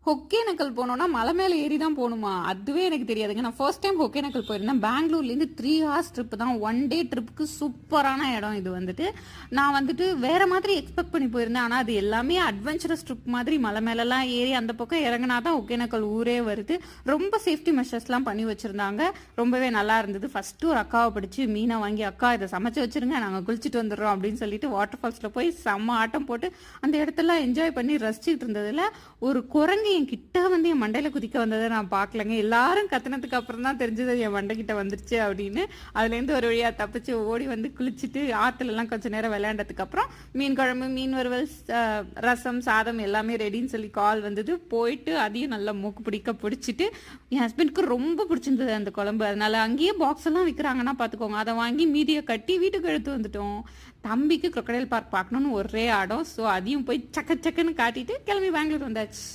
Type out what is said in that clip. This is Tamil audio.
ஒகேனக்கல் போனோம்னா மலை மேலே ஏறி தான் போகணுமா? அதுவே எனக்கு தெரியாதுங்க. நான் ஃபர்ஸ்ட் டைம் ஒகேனக்கல் போயிருந்தேன். பெங்களூர்லேருந்து 3 ஹார்ஸ் ட்ரிப் தான். 1 டே ட்ரிப்புக்கு சூப்பரான இடம் இது வந்துட்டு. நான் வந்துட்டு வேற மாதிரி எக்ஸ்பெக்ட் பண்ணி போயிருந்தேன். ஆனால் அது எல்லாமே அட்வென்ச்சரஸ் ட்ரிப் மாதிரி மலை மேலெல்லாம் ஏறி அந்த பக்கம் இறங்கினா தான் ஒகேனக்கல் ஊரே வருது. ரொம்ப சேஃப்டி மெஷர்ஸ்லாம் பண்ணி வச்சுருந்தாங்க. ரொம்பவே நல்லா இருந்தது. ஃபஸ்ட்டு ஒரு அக்காவை பிடிச்சி மீனை வாங்கி, அக்கா இதை சமைச்சு வச்சுருங்க, நாங்கள் குளிச்சுட்டு வந்துடுறோம் அப்படின்னு சொல்லிட்டு வாட்டர் ஃபால்ஸில் போய் செம்ம ஆட்டம் போட்டு அந்த இடத்தெல்லாம் என்ஜாய் பண்ணி ரசிச்சுட்டு இருந்ததில் ஒரு குரங்கு என் கிட்ட வந்து என் மண்டையில குதிக்க வந்ததை நான் பார்க்கலங்க. எல்லாரும் கத்துனதுக்கு அப்புறம் தான் தெரிஞ்சது என் மண்டை கிட்ட வந்துருச்சு அப்படின்னு. அதுலேருந்து ஒரு வழியா தப்பிச்சு ஓடி வந்து குளிச்சுட்டு ஆத்துல எல்லாம் கொஞ்ச நேரம் விளையாண்டதுக்கு அப்புறம் மீன் குழம்பு, மீன் வறுவல், ரசம், சாதம் எல்லாமே ரெடின்னு சொல்லி கால் வந்தது. போயிட்டு அதையும் நல்லா மூக்கு பிடிக்க பிடிச்சிட்டு என் ஹஸ்பண்டுக்கு ரொம்ப பிடிச்சிருந்தது அந்த குழம்பு. அதனால அங்கேயே பாக்ஸ் எல்லாம் விற்கிறாங்கன்னா பார்த்துக்கோங்க, அதை வாங்கி மீதியை கட்டி வீட்டுக்கு எடுத்து வந்துட்டோம். தம்பிக்கு crocodile பார்க் பார்க்கணும்னு ஒரே ஆடம். ஸோ அதையும் போய் சக்க சக்கன்னு காட்டிட்டு கிளம்பி பெங்களூர் வந்தாச்சு.